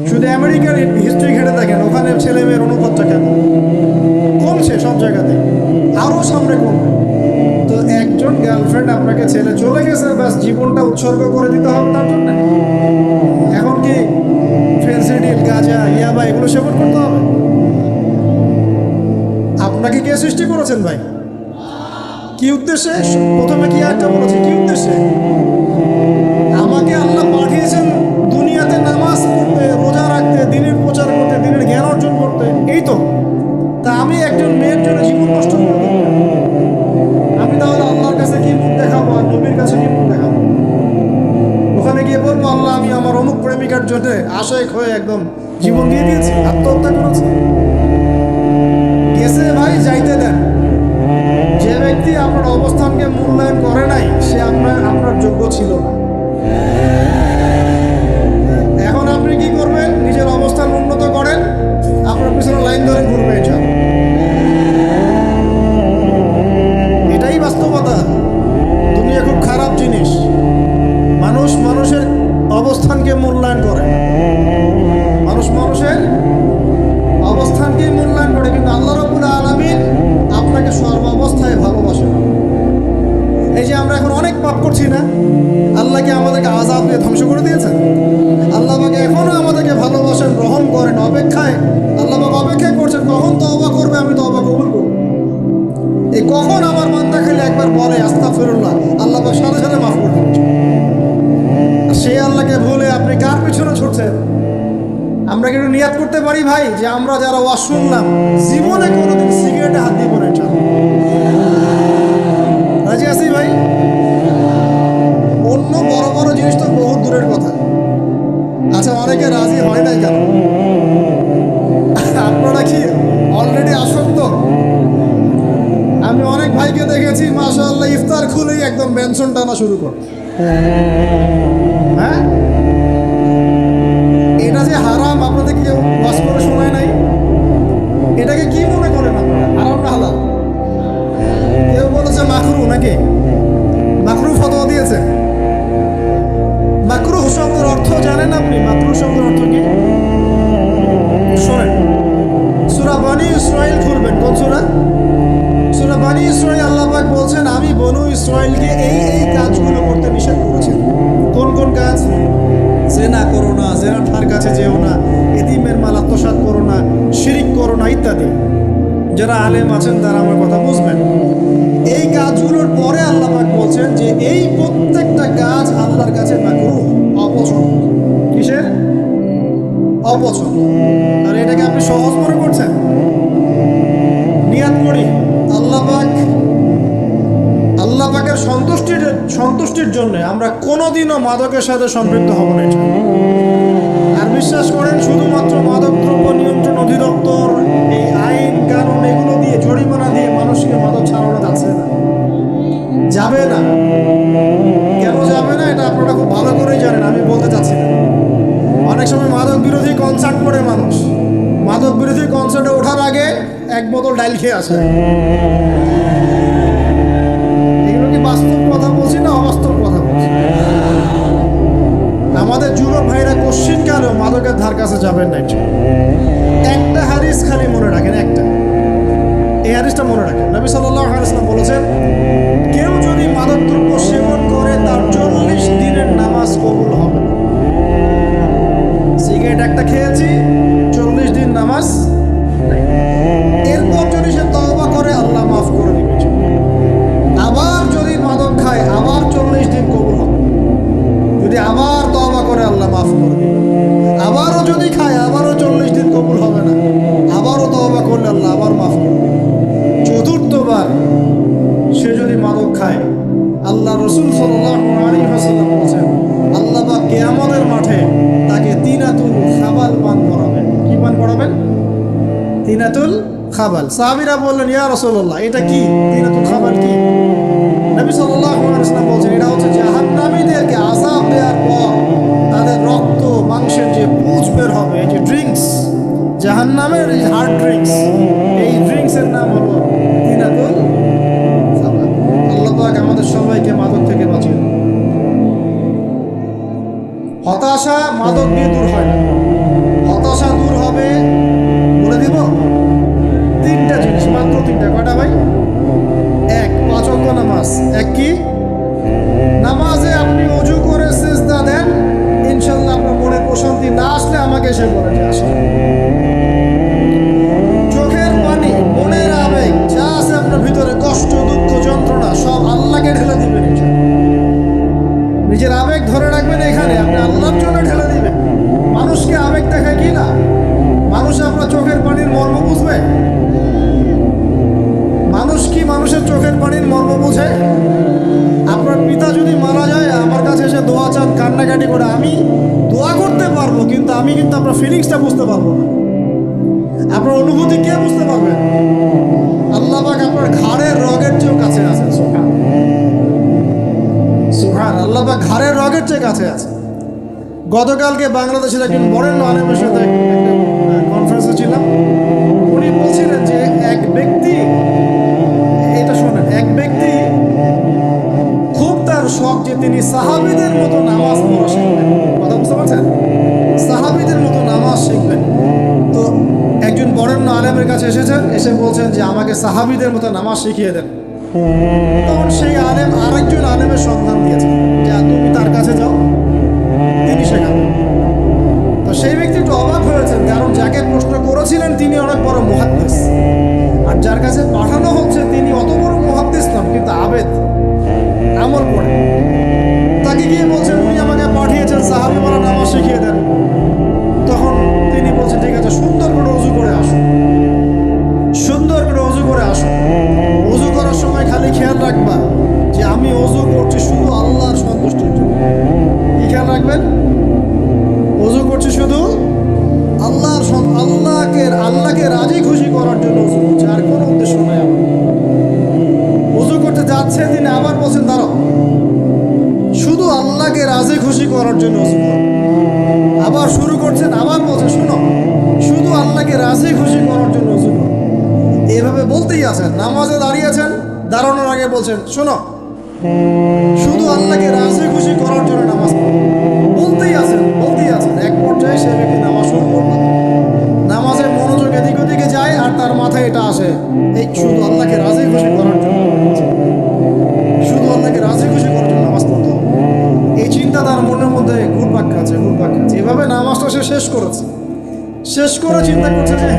শুধু আমেরিকার হিস্ট্রি ঘেটে দেখেন, ওখানে ছেলে মেয়ের অনুপাতটা কেন কমছে সব জায়গাতে, আরও সামনে কমবে। তো একজন গার্লফ্রেন্ড আপনাকে ছেলে চলে গেছে, ব্যাস জীবনটা উৎসর্গ করে দিতে হবে তার জন্য? এখন কি ফেন্সিডিল, গাঁজা, ইয়াবা এগুলো সেবন করতে হবে? আপনাকে কে সৃষ্টি করেছেন ভাই? কি উদ্দেশ্যে? প্রথমে কি একটা বলেছে, কি উদ্দেশ্যে? আমাকে আল্লাহ পাঠিয়েছেন দুনিয়াতে নামাজ পড়তে, রোজা রাখতে, দিনের প্রচার করতে, দিনের জ্ঞান অর্জন করতে, এই তো। তা আমি একজন মেয়ের জন্য জীবন নষ্ট করে দেব? আমি তাহলে আল্লাহর কাছে কি মুখ দেখাবো আর নবীর কাছে কি মুখ দেখাবো? ওখানে গিয়ে বলবো আল্লাহ আমি আমার অমুক প্রেমিকার জন্য আশায় হয়ে একদম জীবন দিয়ে দিয়েছি, আত্মহত্যা করেছি? গেছে ভাই, যাইতে দেন। যে ব্যক্তি আপনার অবস্থানকে মূল্যায়ন করে নাই, সে আপনার যোগ্য ছিল না। এখন আপনি কি করবেন? নিজের অবস্থান উন্নত করেন, আপনার পিছনে লাইন ধরে ঘুরবে, এটাই বাস্তবতা। দুনিয়া খুব খারাপ জিনিস। মানুষ মানুষের অবস্থানকে মূল্যায়ন করে, মানুষ মানুষের অবস্থানকেই মূল্যায়ন করে, কিন্তু আল্লাহ রাব্বুল আলামিন আপনাকে সর্ব অবস্থায় ভালোবাসেন। এই যে আমরা এখন অনেক পাপ করছি না, আল্লাহকে আমাদেরকে আযাব দিয়ে ধ্বংস করে দিয়েছেন? আল্লাহ পাক এখনো আমাদেরকে ভালোবাসেন, গ্রহণ করেন, অপেক্ষায়। আল্লাহ পাক অপেক্ষায় করছেন কখন তওবা করবে, আমি তওবা কবুল করব। এই কখন আমার বান্দা খালি একবার বলে আস্তাগফিরুল্লাহ, আল্লাহ পাক সাথে সাথে মাফ করে দিচ্ছেন। সেই আল্লাহকে ভুলে আপনি কার পিছনে ছুটছেন? আমরা কিন্তু নিয়াত করতে পারি ভাই যে আমরা যারা ওয়াজ শুনলাম জীবনে কোনোদিন সিগারেটে হাত দিব না, রাজি আছি ভাই? অন্য বড় বড় জিনিস তো বহুত দূরের কথা। আচ্ছা, অনেকে রাজি হয় নাই কেন? আপনারা কি অলরেডি আসক্ত? আমি অনেক ভাইকে দেখেছি মাশাআল্লাহ ইফতার খুলেই একদম বেনসন টানা শুরু করে। হ্যাঁ, এটা যে হারাম আপনাদের কেউ ওয়াজ করে শোনায় নাই? এটাকে কি মনে করেন আপনারা, হারাম না হালাল? কেউ বলেছে মাকরু, নাকি মাকরু ফতোয়া দিয়েছে? মাকরু শব্দের অর্থ জানেন আপনি? মাকরু শব্দের অর্থ কি? শোনেন, সূরা বনী ইসরাইল খুলবেন। কোন সূরা? সূরা বনী ইসরাইল। আল্লাহ পাক বলছেন আমি বনু ইসরাইলকে এই এই কাজগুলো করতে নিষেধ করেছি। কোন কোন কাজ? জেনা করো না, জেনার ধার কাছে যেও না, এতিমের মাল আত্মসাৎ করো না, শিরিক করো না, ইত্যাদি। যারা আলেম আছেন তারা আমার কথা বুঝবেন। এই কাজগুলোর পরে আল্লাহ পাক বলছেন যে এই প্রত্যেকটা কাজ আল্লাহর কাছে মাকরুহ, অপছন্দ। কিসের? অপছন্দ। আর এটাকে আপনি সহজ মনে করছেন? নিয়াত করি আল্লাহ পাকের সন্তুষ্টির জন্য আমরা কোনোদিনও মাদকের সাথে সম্পৃক্ত হব না। আর বিশ্বাস করেন, শুধুমাত্র মাদক দ্রব্য নিয়ন্ত্রণ অধিদপ্তর এই আইন কানুন এগুলো দিয়ে, জরিমানা দিয়ে মানুষকে মাদক ছাড়ানো যাচ্ছে না, যাবে না। কেন যাবে না এটা আপনারা খুব ভালো করেই জানেন, আমি বলতে চাচ্ছি না। অনেক সময় মাদক বিরোধী কনসার্ট করে মানুষ, মাদক বিরোধী কনসার্টে ওঠার আগে এক বোতল ডাইল খেয়ে আসে। এগুলো কি বাস্তব কথা বলছি না অবাস্তব কথা বলছি? আমাদের যুবক ভাইরা কোশ্চিন কালেও মাদকের ধার কাছে যাবেন না। একটা হাদিস খালি মনে রাখেন, একটা, এই হাদিসটা মনে রাখেন। নবী সাল্লাল্লাহু আলাইহি ওয়াসাল্লাম বলেছেন কেউ যদি মাদক দ্রব্য সেবন করে তার 40 দিনের নামাজ কবুল হবে না। সিগারেট একটা খেয়েছি, 40 দিন নামাজ নাই। এরপর যদি সে তওবা করে আল্লাহ মাফ করে দিবে। আবার যদি মাদক খায় আবার 40 দিন কবুল হবে। যদি আবার তওবা করে আল্লাহ মাফ করে দিবে। আবারও যদি খায় আবারও 40 দিন কবুল হবে না, আবারও তওবা করলে আল্লাহ আবার মাফ করে দিবে। চতুর্থবার সে যদি মাদক খায়, আল্লাহ রাসূল সাল্লাল্লাহু আলাইহি ওয়াসাল্লাম বলেছেন আল্লাহ পাক কিয়ামতের মাঠে তাকে তিনাতুল খাবাল পান করাবেন। কি পান করাবেন? তিনাতুল খাবাল। সাহাবীরা বললেন ইয়া রাসূলুল্লাহ এটা কি? তিনাতুল খাবাল কি? নবী সাল্লাল্লাহু আলাইহি ওয়াসাল্লাম বলেন এটা হচ্ছে জাহান্নামীদেরকে আযাব দেওয়ার পর তাদের রক্ত মাংসের যে পুঁজ বের হবে, এই যে ড্রিঙ্কস, জাহান্নামের এই হার্ড ড্রিঙ্কস, এই ড্রিঙ্কসের নাম হলো তিনাতুল খাবাল। আল্লাহ পাক আমাদের সবাইকে মাদক থেকে বাঁচিয়ে দিন। হতাশা মাদক দিয়ে দূর হয় না। না আসলে আমাকে এসে বলে যে আসে। চোখের পানি, মনের আবেগ, যা আছে আপনার ভিতরে, কষ্ট, দুঃখ, যন্ত্রণা, সব আল্লাহকে ঢেলে দিবেন। নিজের আবেগ ধরে রাখবেন এখানে, আপনি আল্লাহর জন্য ঢেলে দিবেন। মানুষকে আবেগ দেখায় কি না? মানুষ আপনার চোখের পানির মর্ম বুঝবে? মানুষ কি মানুষের চোখের পানির মর্ম বুঝে? আপনার পিতা যদি মারা যায়, আমার কাছে এসে দোয়া চান, কান্নাকাটি করে, আমি দোয়া করতে পারবো, কিন্তু আমি কিন্তু আপনার ফিলিংসটা বুঝতে পারবো না। আপনার অনুভূতি কে বুঝতে পারবেন? আল্লাহ পাক আপনার ঘাড়ের রগের চেয়েও কাছে আছেন। সুবহান আল্লাহ পাক ঘাড়ের রগের চেয়ে কাছে আছে। গতকালকে বাংলাদেশের একজন বরেণ্য আলেমের সাথে একটা কনফারেন্সে ছিলাম। উনি বলছিলেন যে এক ব্যক্তি, এটা শোনেন, এক ব্যক্তি খুব তার শখ যে তিনি সাহাবীদের মতো নামাজ পড়া শিখবেন। কথা বুঝতে পারছেন? সাহাবীদের মতো নামাজ শিখবেন। তো একজন বরেণ্য আলেমের কাছে এসেছেন, এসে বলছেন যে আমাকে সাহাবীদের মতো নামাজ শিখিয়ে দেন। তখন সেই আলেম আরেকজন আলেমের সন্ধান দিয়েছেন যে তুমি তার কাছে যাও, তিনি শেখাবেন। তো সেই ব্যক্তি একটু অবাক হয়েছেন, কারণ যাকে প্রশ্ন করেছিলেন তিনি অনেক বড় মুহাদ্দিস, আর যার কাছে পাঠানো হচ্ছে তিনি অত বড় মুহাদ্দিস নন, কিন্তু আবেদ, আমল করে। তাকে গিয়ে বলছেন উনি আমাকে পাঠিয়েছেন সাহাবী বলা নামাজ শিখিয়ে দেন। তখন তিনি বলছেন ঠিক আছে, সুন্দর করে উজু করে আসুন, সুন্দর করে উজু করে আসুন। উজু করার সময় খালি খেয়াল রাখবা যে আমি উজু করছি শুধু আল্লাহর সন্তুষ্টির জন্য। কি খেয়াল রাখবেন? উজু করছি শুধু আল্লাহকে রাজি খুশি করার জন্য উজু করছে, আর কোনো উদ্দেশ্য নাই আমার। উজু করতে যাচ্ছে তিনি আবার বলছেন দাঁড়াও, শুধু আল্লাহকে রাজি খুশি করার জন্য উজু করো। আবার শুরু করছেন, আবার বলছেন শুনো, শুধু আল্লাহকে রাজি খুশি করার জন্য উজু করো। এভাবে বলতেই আছেন, নামাজে দাঁড়িয়েছেন, দাঁড়ানোর আগে বলছেন শোনো, শুধু আল্লাহকে রাজি খুশি করার জন্য নামাজ পড়ো। বলতেই আছেন। এক পর্যায়ে সে ব্যক্তি নামাজ শুরু করলো, নামাজের মনোযোগ এদিক ওদিকে যায়, আর তার মাথায় এটা আসে, এই শুধু আল্লাহকে রাজি খুশি করার জন্য, শুধু আল্লাহকে রাজি খুশি করার জন্য নামাজ পড়তে হবে। এই চিন্তা তার মনের মধ্যে ঘুরপাক খাচ্ছে। এভাবে নামাজটা সে শেষ করে চিন্তা করছে যে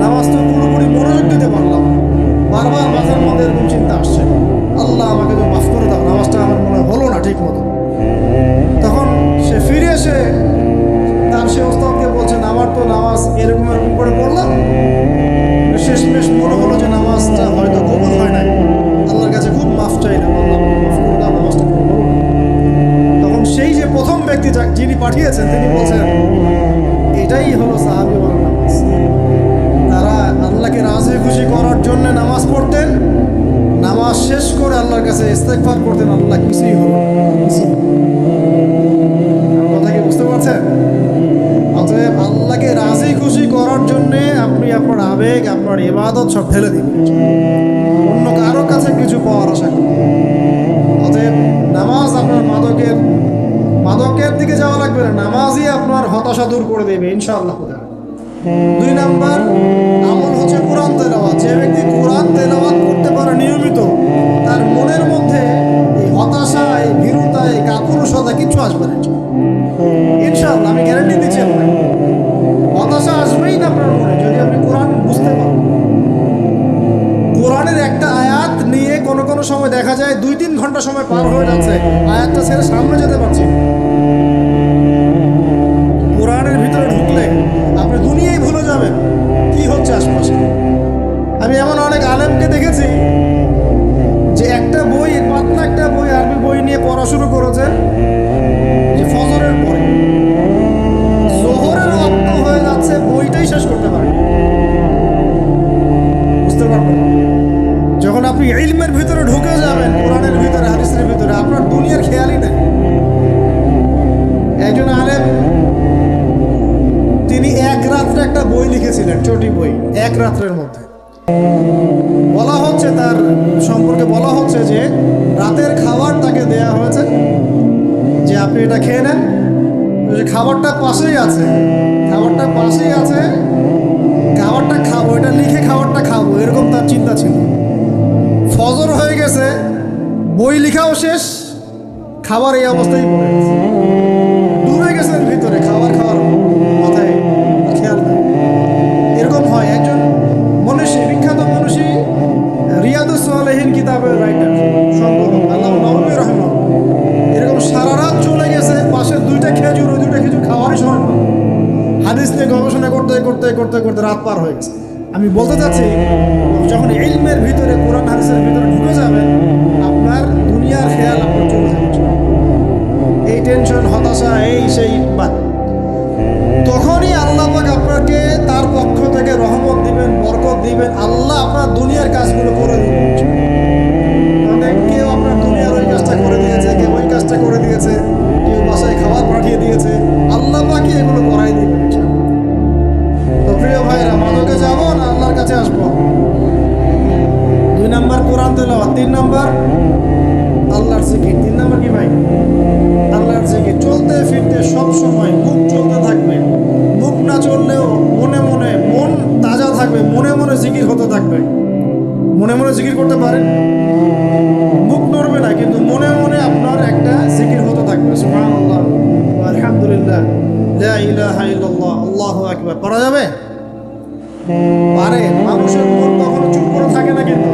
নামাজ তো পুরোপুরি মনোযোগ দিতে পারলাম। বারবার মাথার মধ্যে এরকম চিন্তা আসছে, আল্লাহ আমাকে তো মাফ করে দাও, নামাজটা আমার মনে হলো না ঠিক মতো। তখন সে ফিরে এসে তার সে ওস্তাদকে বলছেন আমার তো নামাজ এরকম করে পড়লাম, শেষমেশ মনে হলো যে নামাজটা হয়তো কবুল হয় নাই, আল্লাহর কাছে খুব মাফ চাইলাম, আল্লাহ মাফ করে দাও, নামাজটা কবুল হলো না। তখন সেই যে প্রথম ব্যক্তি যিনি পাঠিয়েছেন তিনি বলছেন এটাই হলো সাহাবী ওয়ালা নামাজ। তারা আল্লাহকে রাজি খুশি করার জন্য নামাজ পড়তেন, নামাজ শেষ করে আল্লাহর কাছে ইস্তেগফার করতেন, আল্লাহ কিছুই হলো না। কথা কি বুঝতে পারছেন? অতএব আল্লাহকে রাজি খুশি করার জন্যে আপনি আপনার আবেগ, আপনার ইবাদত সব ফেলে দিবেন, অন্য কারো কাছে কিছু পাওয়ার আশা করবেন। অতএব নামাজ আপনার মাদকের দিকে যাওয়া লাগবে না, নামাজই আপনার হতাশা দূর করে দেবে ইনশাআল্লাহ। 2 নাম্বার আমল হচ্ছে কোরআন তেলাওয়াত। যে ব্যক্তি কোরআন তেলাওয়াত করতে পারে নিয়মিত, তার মনের মধ্যে এই হতাশা, এই ভীরুতা, এই কাপুরুষতা কিচ্ছু আসবে না ইনশাআল্লাহ। আমি গ্যারান্টি দিচ্ছি আপনাকে, হতাশা আসবেই না আপনার মনে যদি আপনি কোরআন বুঝতে পারেন। কোরআনের একটা আয়াত নিয়ে কোনো সময় দেখা যায় 2-3 ঘন্টা সময় পার হয়ে যাচ্ছে, আয়াতটা ছেড়ে সামনে যেতে পারছি। কোরআনের ভিতরে ঢুকলে আপনি দুনিয়ায় ভুলে যাবেন কি হচ্ছে আশপাশে। আমি এমন অনেক আলেমকে দেখেছি যে পাতলা একটা বই, আরবি বই নিয়ে পড়া শুরু করেছে, যে ফজরের পরে জোহরের ওয়াক্ত হয়ে যাচ্ছে, বইটাই শেষ করতে পারে। বুঝতে পারবেন যখন আপনি ইলমের ভিতরে ঢুকে যাবেন, কোরআনের ভিতরে, হাদিসের ভিতরে, আপনার দুনিয়ার খেয়ালই নেই। একজন আলেম তিনি এক রাত্রে একটা বই লিখেছিলেন, চটি বই, এক রাত্রের মধ্যে। বলা হচ্ছে তার সম্পর্কে বলা হচ্ছে যে রাতের খাবার তাকে দেয়া হয়েছে যে আপনি এটা খেয়ে নেন, খাবারটা পাশেই আছে, খাবারটা খাবো, এটা লিখে খাবারটা খাবো, এরকম তার চিন্তা ছিল। ফজর হয়ে গেছে, বই লেখাও শেষ, খাবার এই অবস্থায় পড়ে গেছে। দূরে গেছেন খাওয়ারই সময় পাবো না। হাদিস নিয়ে গবেষণা করতে করতে করতে করতে রাত পার হয়ে গেছে। আমি বলতে চাচ্ছি, যখন ইলমের ভিতরে, কোরআন হাদিসের ভিতরে ঢুকে যাবেন, আপনার দুনিয়ার খেয়াল আপনার চলে যাবে। এই টেনশন, হতাশা, এই সেই বাদ। তখনই আল্লাহ পাক আপনাকে তার পক্ষ থেকে রহমত দিবেন, বরকত দিবেন। আল্লাহ আপনার দুনিয়ার কাজগুলো করে দিবেন। মানে কেউ আপনার দুনিয়ার ওই কাজটা করে দিয়েছে, কেউ ওই কাজটা করে দিয়েছে, কেউ বাসায় খাবার পাঠিয়ে দিয়েছে, আল্লাহ পাকই এগুলো করাই দিবেন। তো প্রিয় ভাইরা, মাদকে যাব না আল্লাহর কাছে আসবো? 2 নাম্বার কোরআন তেলাওয়াত, 3 নাম্বার আল্লাহর জিকির। 3 নাম্বার কি ভাই? আল্লাহর জিকির। চলতে ফিরতে সব সময় বুক চলতে থাকবে। বুক না চললেও মনে মনে মন তাজা থাকবে, মনে মনে জিকির হতে থাকবে। মনে মনে জিকির করতে পারেন, মুখ নড়বে না, কিন্তু মনে মনে আপনার একটা জিকির হতে থাকবে। সুবহানাল্লাহ, আলহামদুলিল্লাহ, লা ইলাহা ইল্লাল্লাহ, আল্লাহু আকবার। পড়া যাবে? পারে। মানুষের মন কখনো চুপ করে থাকে না, কিন্তু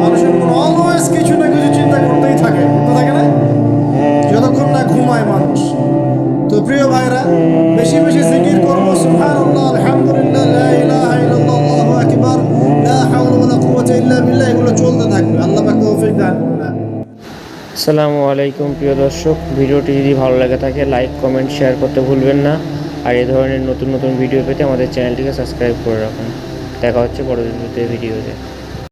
মানুষের মন অলওয়েজ কিছু না কিছু চিন্তা করতেই থাকে, করতে থাকে না, যতক্ষণ না ঘুমায় মানুষ। তো প্রিয় ভাইরা, বেশি বেশি জিকির করবো। সুবহানাল্লাহ, আলহামদুলিল্লাহ, লা ইলাহা ইল্লাল্লাহ, আল্লাহু আকবার, লা হাওলা ওয়ালা কুওয়াতা ইল্লা বিল্লাহ, এগুলো চলতে থাকবে। আল্লাহ পাক তৌফিক দান করুন। আসসালামু আলাইকুম প্রিয় দর্শক, ভিডিওটি যদি ভালো লাগে থাকে লাইক, কমেন্ট, শেয়ার করতে ভুলবেন না। আর এই ধরনের নতুন নতুন ভিডিও পেতে আমাদের চ্যানেলটিকে সাবস্ক্রাইব করে রাখুন। দেখা হচ্ছে পরবর্তী ভিডিওতে।